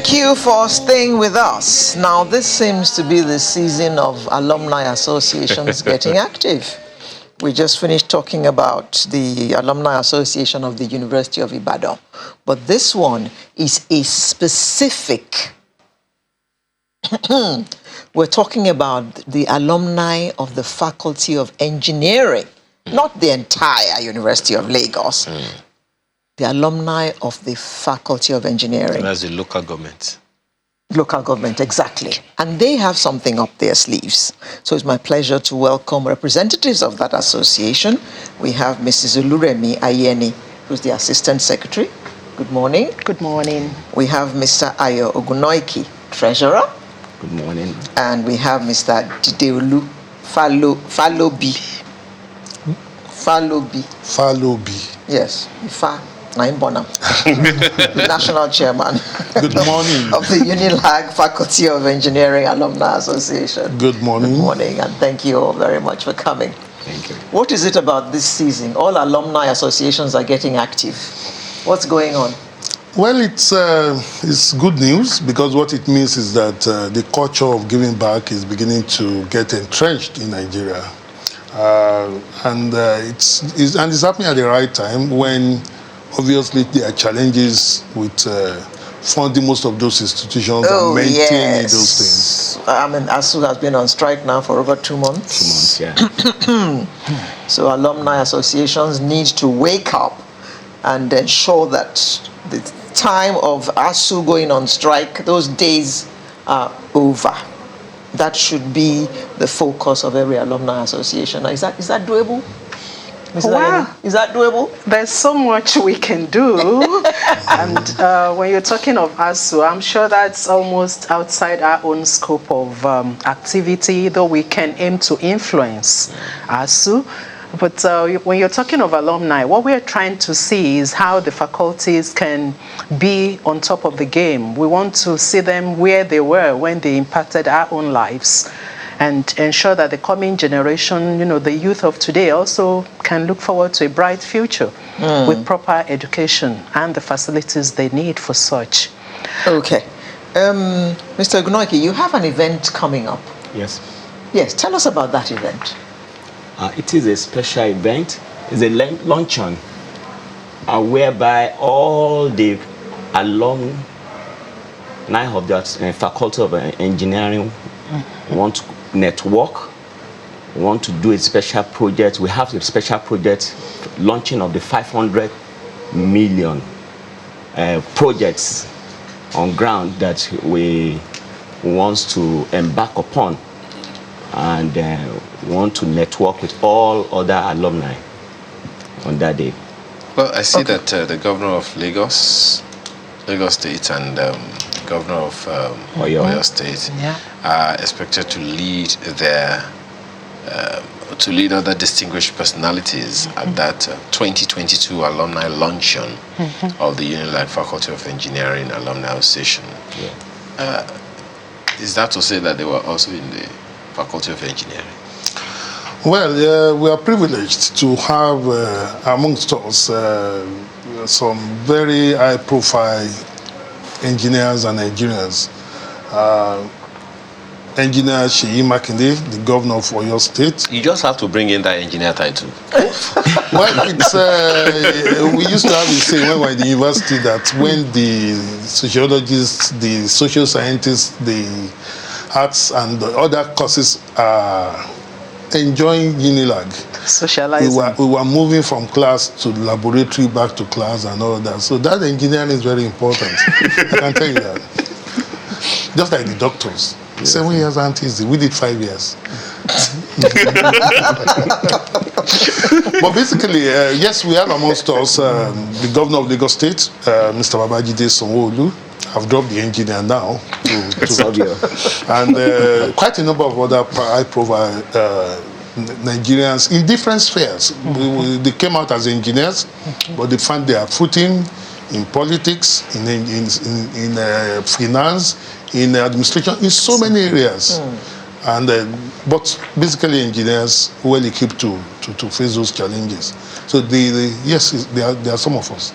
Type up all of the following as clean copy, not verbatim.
Thank you for staying with us. Now, this seems to be the season of alumni associations getting active. We just finished talking about the Alumni Association of the University of Ibadan. But this one is a specific. We're talking about the alumni of the Faculty of Engineering, not the entire University of Lagos. The alumni of the Faculty of Engineering. And that's the local government. Local government, exactly. And they have something up their sleeves. So it's my pleasure to welcome representatives of that association. We have Mrs. Oluremi Ayeni, who's the Assistant Secretary. Good morning. Good morning. We have Mr. Ayo Ogunoiki, Treasurer. Good morning. And we have Mr. Dideolu Falobi. Yes, Naimbonam, National Chairman. Good morning. Of the UNILAG Faculty of Engineering Alumni Association. Good morning. Good morning, and thank you all very much for coming. Thank you. What is it about this season? All alumni associations are getting active. What's going on? Well, it's good news, because what it means is that the culture of giving back is beginning to get entrenched in Nigeria. And it's happening at the right time, when obviously there are challenges with funding most of those institutions and maintaining those things. I mean, ASU has been on strike now for over 2 months. 2 months, yeah. So alumni associations need to wake up and ensure that the time of ASU going on strike, those days are over. That should be the focus of every alumni association. Is that doable? Wow. Is that doable? There's so much we can do. And when you're talking of ASU, I'm sure that's almost outside our own scope of activity, though we can aim to influence ASU. But when you're talking of alumni, what we're trying to see is how the faculties can be on top of the game. We want to see them where they were when they impacted our own lives, and ensure that the coming generation, the youth of today, also can look forward to a bright future with proper education and the facilities they need for such. Okay. Mr. Ogunoiki, you have an event coming up. Yes. Yes, tell us about that event. It is a special event. It's a luncheon whereby all the alumni of that Faculty of Engineering want to network, want to do a special project. We have a special project launching of the 500 million projects on ground that we want to embark upon, and want to network with all other alumni on that day. Well, I see that the governor of Lagos State, and governor of Oyo State are expected to lead other distinguished personalities at that 2022 alumni luncheon of the UNILAG Faculty of Engineering Alumni Association. Yeah. Is that to say that they were also in the Faculty of Engineering? Well, we are privileged to have amongst us some very high-profile engineers and Nigerians. Engineer Sheyi Makinde, the governor of Oyo State. You just have to bring in that engineer title. Well, we used to have a saying when we were in the university that when the sociologists, the social scientists, the arts and the other courses are enjoying UNILAG, socializing, we were moving from class to laboratory, back to class and all that. So that engineering is very important. I can tell you that. Just like the doctors. 7 years aren't easy. We did 5 years. But basically, yes, we have amongst us the governor of Lagos State, Mr. Babajide Sanwo-Olu. I've dropped the engineer now. And quite a number of other high-profile Nigerians in different spheres. They came out as engineers, but they found their footing in politics, in finance, in administration, in so many areas. And but basically engineers well equipped to face those challenges. So yes, there are some of us.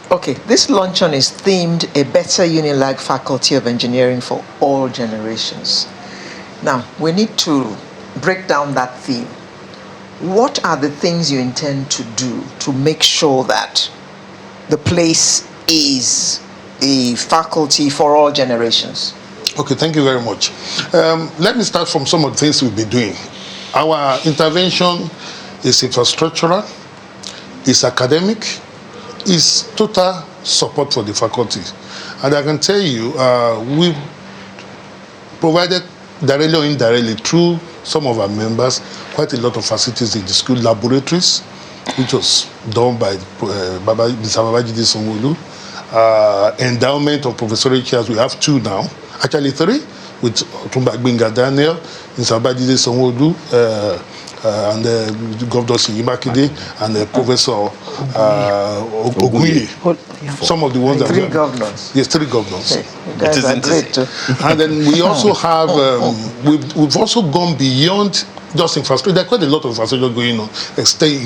Okay, this luncheon is themed A Better UNILAG Faculty of Engineering for All Generations. Now, we need to break down that theme. What are the things you intend to do to make sure that the place is a faculty for all generations? Okay, thank you very much. Let me start from some of the things we'll be doing. Our intervention is infrastructural, is academic, is total support for the faculty. And I can tell you, we've provided directly or indirectly through some of our members quite a lot of facilities in the school laboratories, which was done by Mr. Babajide Sanwo-Olu. Endowment of professoriate chairs, we have 2 now, actually 3, with Otumba Gbenga Daniel, Mr. Babajide Sanwo-Olu, and Governor Seyi Makinde, and Professor Ogunye. Some of the ones that 3 governors. Yes, 3 governors. Hey, you guys are great too. And then we also have, we've also gone beyond just infrastructure. There are quite a lot of infrastructure going on,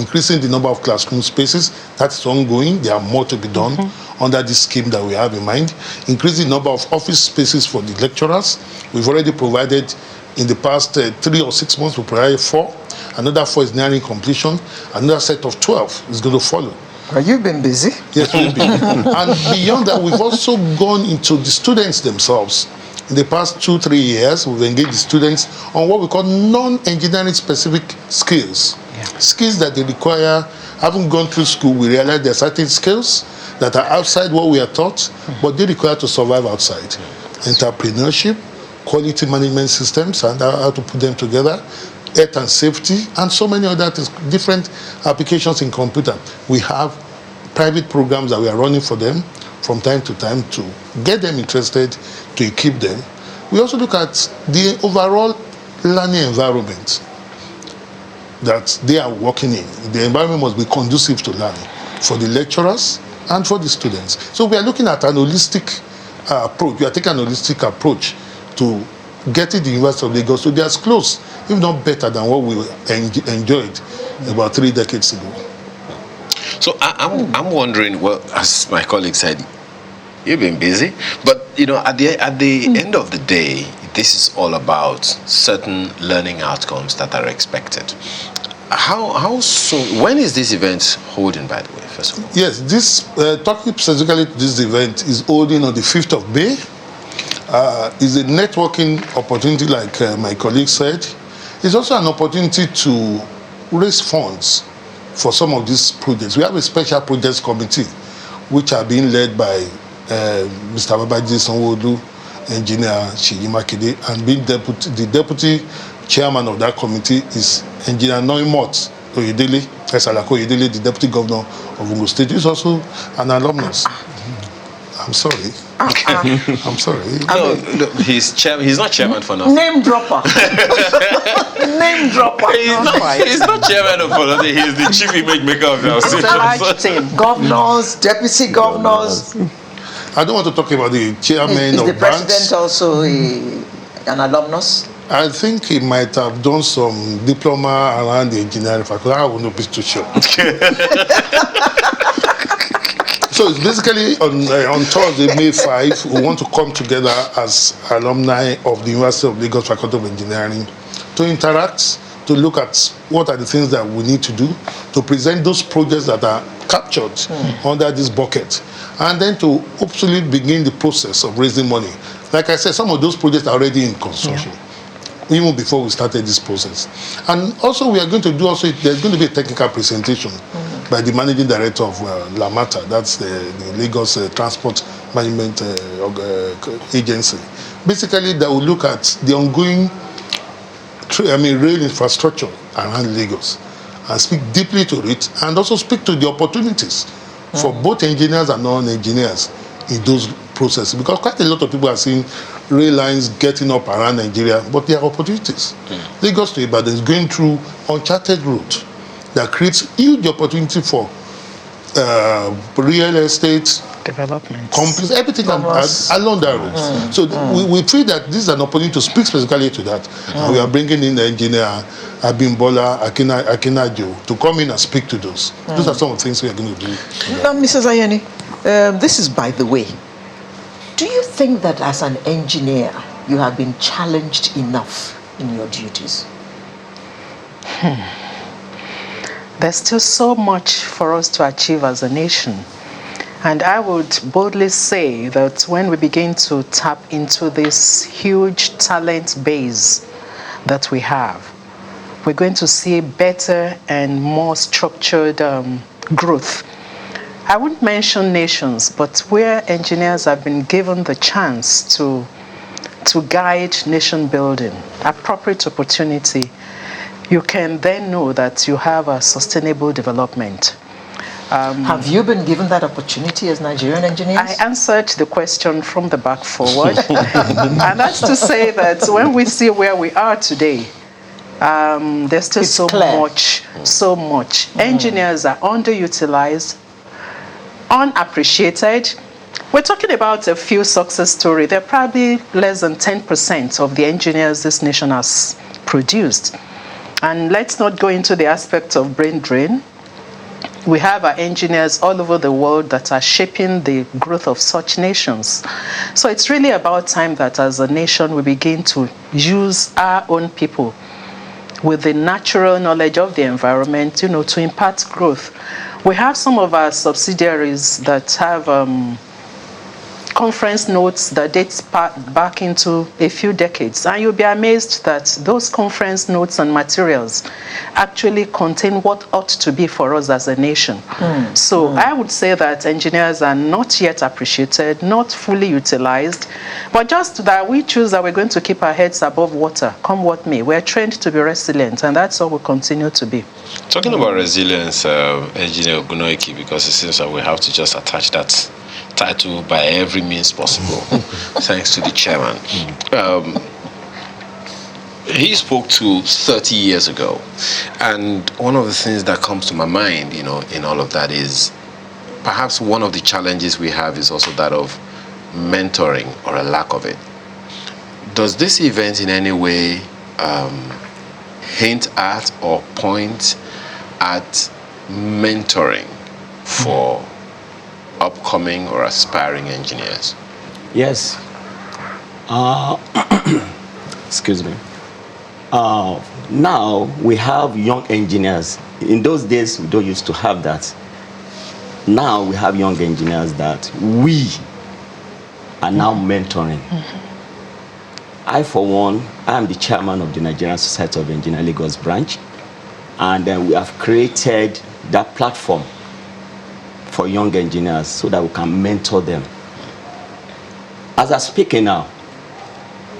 increasing the number of classroom spaces. That's ongoing. There are more to be done under this scheme that we have in mind. Increasing the number of office spaces for the lecturers. We've already provided, in the past 3 or 6 months, we provided 4. Another 4 is nearing completion. Another set of 12 is going to follow. Have you been busy? Yes, we've been. And beyond that, we've also gone into the students themselves. In the past 2-3 years, we've engaged the students on what we call non-engineering specific skills. Skills that they require. Having gone through school, we realize there are certain skills that are outside what we are taught, but they require to survive outside. Entrepreneurship, quality management systems, and how to put them together, health and safety, and so many other different applications in computer. We have private programs that we are running for them from time to time to get them interested, to equip them. We also look at the overall learning environment that they are working in. The environment must be conducive to learning for the lecturers and for the students. So we are looking at an holistic approach. We are taking an holistic approach to getting the University of Lagos to be as close, if not better, than what we enjoyed about 3 decades ago. So I'm wondering, well, as my colleague said, you've been busy, but at the end of the day, this is all about certain learning outcomes that are expected. How soon? When is this event holding, by the way? First of all, yes, this talking specifically to this event is holding on the 5th of May. Is a networking opportunity, like my colleague said. It's also an opportunity to raise funds for some of these projects. We have a special projects committee, which are being led by Mr. Babajide Sanwo-Olu, Engineer Seyi Makinde, and the deputy chairman of that committee is Engineer Noimot Oyedele, the deputy governor of Ogun State. He's also an alumnus. I'm sorry. I'm sorry. No, he's not chairman for nothing. Name dropper. Name dropper. He's not chairman of nothing. He's the chief image maker of the association. Governors, deputy governors. I don't want to talk about the chairman is of the president banks. Also an alumnus? I think he might have done some diploma around the engineering faculty. I will not be too sure. So it's basically on Thursday, May 5, we want to come together as alumni of the University of Lagos Faculty of Engineering to interact, to look at what are the things that we need to do, to present those projects that are captured under this bucket, and then to hopefully begin the process of raising money. Like I said, some of those projects are already in construction. Even before we started this process. And also we are going to do there's going to be a technical presentation by the managing director of LAMATA, that's the Lagos Transport Management Agency. Basically, that will look at the ongoing rail infrastructure around Lagos and speak deeply to it, and also speak to the opportunities for both engineers and non-engineers in those processes. Because quite a lot of people are seeing rail lines getting up around Nigeria, but there are opportunities. Lagos to Ibadan is going through uncharted route that creates huge opportunity for real estate, development, companies, everything along that route. So we feel that this is an opportunity to speak specifically to that. And we are bringing in the engineer Abimbola Akinajo to come in and speak to those. Those are some of the things we are going to do. Now, Mrs. Ayeni, This is by the way. Do you think that as an engineer, you have been challenged enough in your duties? There's still so much for us to achieve as a nation. And I would boldly say that when we begin to tap into this huge talent base that we have, we're going to see better and more structured growth. I wouldn't mention nations, but where engineers have been given the chance to guide nation building, appropriate opportunity, you can then know that you have a sustainable development. Have you been given that opportunity as Nigerian engineers? I answered the question from the back forward. And that's to say that when we see where we are today, there's still so much. Engineers are underutilized, unappreciated. We're talking about a few success stories. They're probably less than 10% of the engineers this nation has produced. And let's not go into the aspect of brain drain. We have our engineers all over the world that are shaping the growth of such nations. So it's really about time that as a nation we begin to use our own people with the natural knowledge of the environment, to impart growth. We have some of our subsidiaries that have conference notes that date back into a few decades. And you'll be amazed that those conference notes and materials actually contain what ought to be for us as a nation. I would say that engineers are not yet appreciated, not fully utilized, but just that we choose that we're going to keep our heads above water, come what may. We're trained to be resilient, and that's all we'll continue to be. Talking about resilience, Engineer Ogunoike, because it seems that we have to just attach that title by every means possible, thanks to the chairman. He spoke to 30 years ago, and one of the things that comes to my mind, in all of that is perhaps one of the challenges we have is also that of mentoring or a lack of it. Does this event in any way hint at or point at mentoring for upcoming or aspiring engineers? Yes. Excuse me. Now we have young engineers. In those days, we don't used to have that. Now we have young engineers that we are now mentoring. I, for one, am the chairman of the Nigerian Society of Engineers Lagos branch, and we have created that platform for young engineers so that we can mentor them. As I'm speaking now,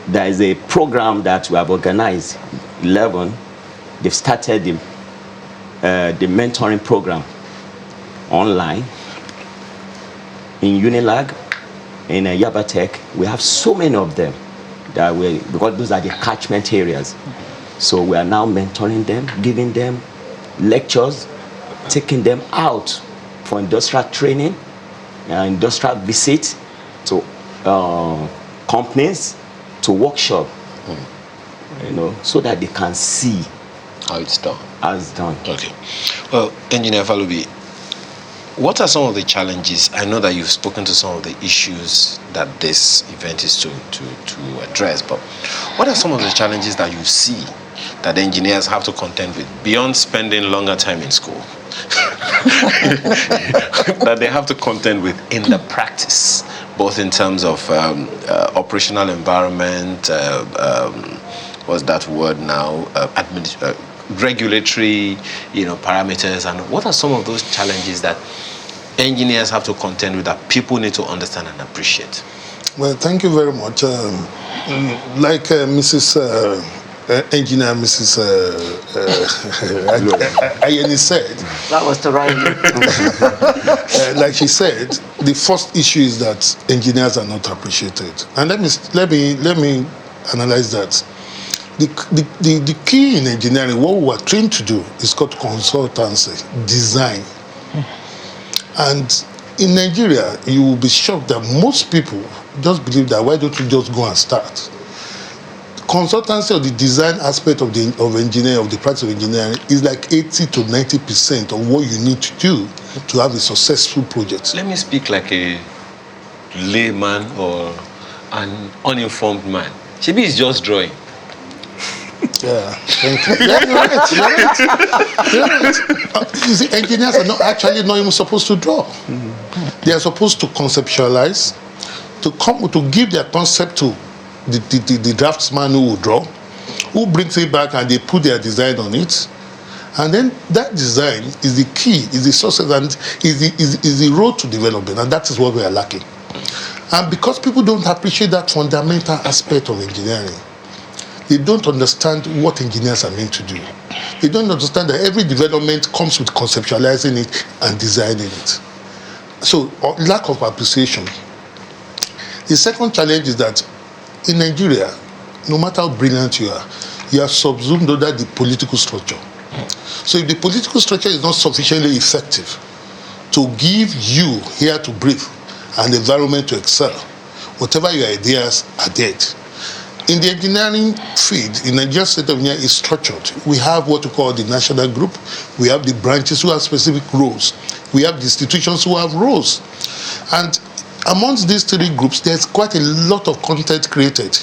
there is a program that we have organized, 11. They've started the mentoring program online in UNILAG, in Yabatech. We have so many of them because those are the catchment areas. So we are now mentoring them, giving them lectures, taking them out for industrial training, industrial visit to companies, to workshop, so that they can see how it's done. Okay. Well, Engineer Falubi, what are some of the challenges? I know that you've spoken to some of the issues that this event is to address, but what are some of the challenges that you see that engineers have to contend with beyond spending longer time in school? That they have to contend with in the practice, both in terms of operational environment, what's that word now, regulatory, parameters, and what are some of those challenges that engineers have to contend with that people need to understand and appreciate? Well, thank you very much. Like Mrs. Engineer Mrs. Ayeni said. That was the right like she said, the first issue is that engineers are not appreciated. And let me analyze that. The key in engineering, what we are trained to do, is called consultancy, design. And in Nigeria, you will be shocked that most people just believe that why don't you just go and start? consultancy or the design aspect of engineering, of the practice of engineering, is like 80 to 90% of what you need to do to have a successful project. Let me speak like a layman or an uninformed man. Shebi is just drawing. Yeah, thank you. Yeah, you're right. You're right. You see, engineers are not even supposed to draw. They are supposed to conceptualize, to give their concept to the draftsman who will draw, who brings it back and they put their design on it. And then that design is the key, is the success, and is the road to development. And that is what we are lacking. And because people don't appreciate that fundamental aspect of engineering, they don't understand what engineers are meant to do. They don't understand that every development comes with conceptualizing it and designing it. So, lack of appreciation. The second challenge is that in Nigeria, no matter how brilliant you are subsumed under the political structure. So if the political structure is not sufficiently effective to give you here to breathe an environment to excel, whatever your ideas are dead. In the engineering field, in Nigeria state of engineering is structured. We have what we call the national group. We have the branches who have specific roles. We have the institutions who have roles. And amongst these three groups, there's quite a lot of content created,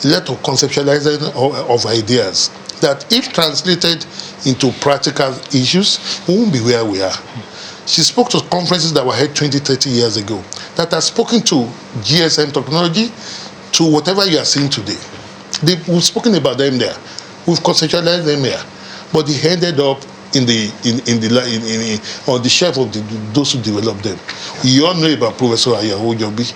a lot of conceptualizing of ideas that, if translated into practical issues, we won't be where we are. She spoke to conferences that were held 20, 30 years ago that are spoken to GSM technology, to whatever you are seeing today. We've spoken about them there. We've conceptualized them here. But they ended up on the shelf of those who developed them. You all know about Professor Ayahu Jobi.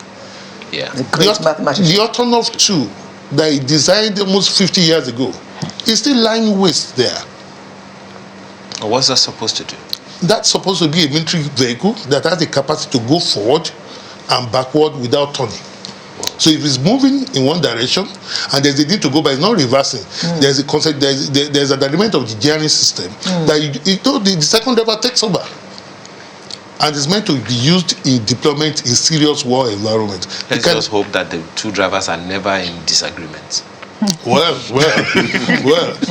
Yeah. The great mathematician. The Autonomous 2 that he designed almost 50 years ago is still lying waste there. What's that supposed to do? That's supposed to be a military vehicle that has the capacity to go forward and backward without turning. So if it's moving in one direction and there's a need to go back, it's not reversing. There's a concept, there's an element of the gearing system that the second driver takes over. And it's meant to be used in deployment in serious war environment. Let's just hope that the two drivers are never in disagreement. Well.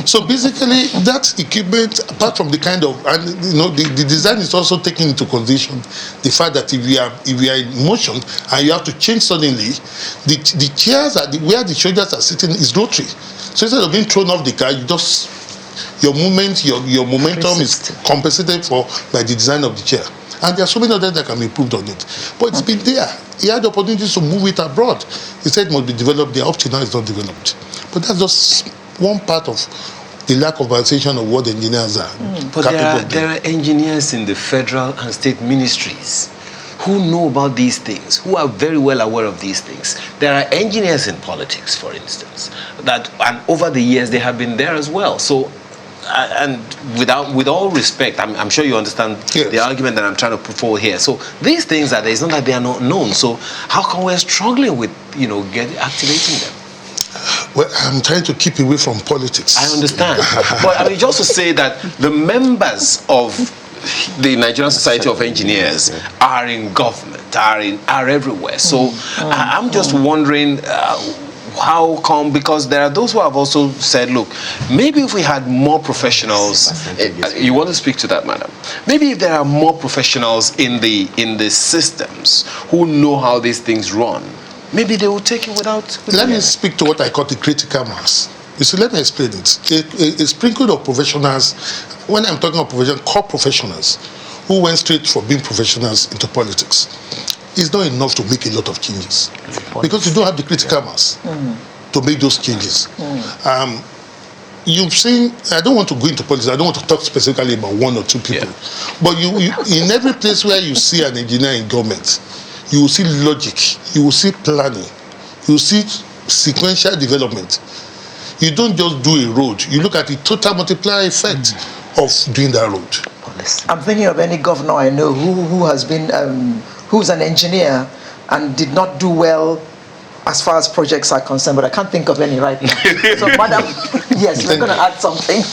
So basically, that equipment, apart from the kind of, and the design is also taking into consideration the fact that if you are in motion and you have to change suddenly, the chairs where the soldiers are sitting is rotary. So instead of being thrown off the car, your movement, your momentum is compensated for by the design of the chair. And there are so many others that can be improved on it. But it's been there. He had the opportunities to move it abroad. He said it must be developed there. Up to now, it's not developed. But that's just one part of the lack of appreciation of what engineers are. But there are engineers in the federal and state ministries who know about these things, who are very well aware of these things. There are engineers in politics, for instance, and over the years they have been there as well. So, and with all respect, I'm sure you understand the argument that I'm trying to put forward here. So these things it's not that they are not known. So how come we're struggling with activating them? Well, I'm trying to keep away from politics. I understand. But I mean, just to say that the members of the Nigerian Society of Engineers are in government, are everywhere. So I'm just wondering how come, because there are those who have also said, look, maybe if we had more professionals, you want to speak to that, madam? Maybe if there are more professionals in the systems who know how these things run, maybe they will take it without... Let me speak to what I call the critical mass. You see, let me explain it. A sprinkle of professionals, when I'm talking about core professionals, who went straight from being professionals into politics, is not enough to make a lot of changes. Because you don't have the critical mass to make those changes. You've seen, I don't want to go into politics, I don't want to talk specifically about one or two people. But you in every place where you see an engineer in government, you will see logic, you will see planning, you will see sequential development. You don't just do a road, you look at the total multiplier effect of doing that road. I'm thinking of any governor I know who has been, who's an engineer and did not do well as far as projects are concerned, but I can't think of any right now. So, madam, yes, we're going to add something.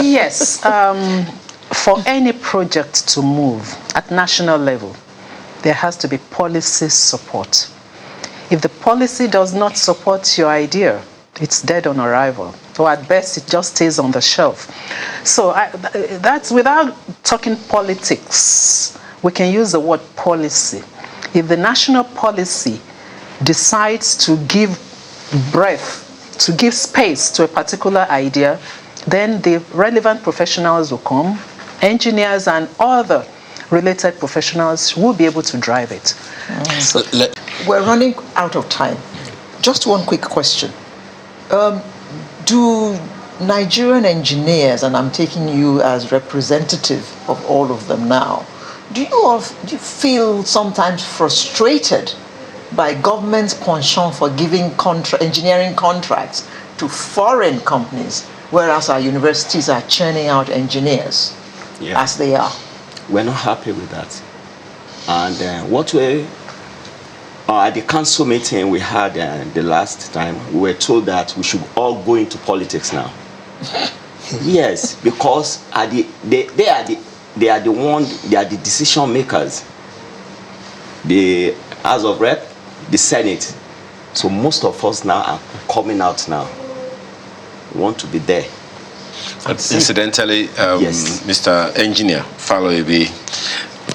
Yes, for any project to move at national level, there has to be policy support. If the policy does not support your idea, It's dead on arrival. Or at best, it just stays on the shelf. So that's without talking politics. We can use the word policy. If the national policy decides to give breath, to give space to a particular idea, then the relevant professionals will come, engineers and other related professionals will be able to drive it. So we're running out of time. Just one quick question. Do Nigerian engineers, and I'm taking you as representative of all of them now, do you feel sometimes frustrated by government's penchant for giving engineering contracts to foreign companies, whereas our universities are churning out engineers as they are? We're not happy with that. And what we at the council meeting we had the last time, we were told that we should all go into politics now. Yes, because they are the decision makers. The House of Rep, the Senate. So most of us now are coming out now. We want to be there. Incidentally, yes. Mr. Engineer Faloebi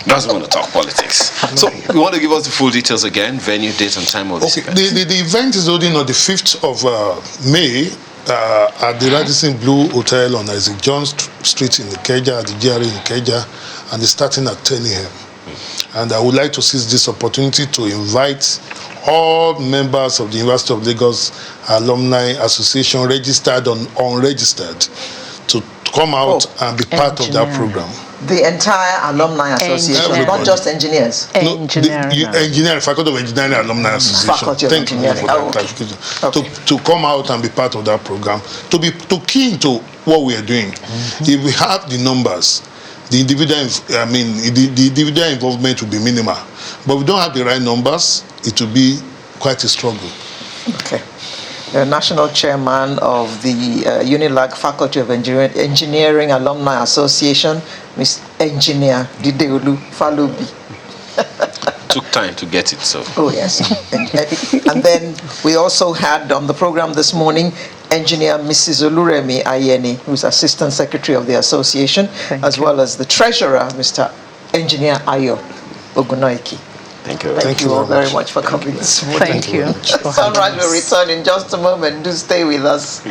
doesn't want to talk politics. So you want to give us the full details again, venue, date and time of this event? The event is holding on the 5th of May at the Radisson Blue Hotel on Isaac John Street in Ikeja, at the GRA in Ikeja, and it's starting at 10 a.m. And I would like to seize this opportunity to invite all members of the University of Lagos Alumni Association, registered and unregistered, to come out and be part of that program. The entire Alumni Association, not just engineers. Engineering, Faculty of Engineering Alumni Association. Faculty of Thank Engineering. you for that clarification. To come out and be part of that program, to key into what we are doing. If we have the numbers, the individual involvement will be minimal. But if we don't have the right numbers, it will be quite a struggle. Okay. The National Chairman of the UNILAG Faculty of Engineering Alumni Association, Ms. Engineer Dideolu Falobi. Took time to get it, so. Oh, yes. And then we also had on the program this morning Engineer Mrs. Oluremi Ayeni, who's Assistant Secretary of the Association, as well as the Treasurer, Mr. Engineer Ayo Ogunoike. Thank you. Thank you all very much for coming this morning. Thank you. Sunrise will return in just a moment. Do stay with us.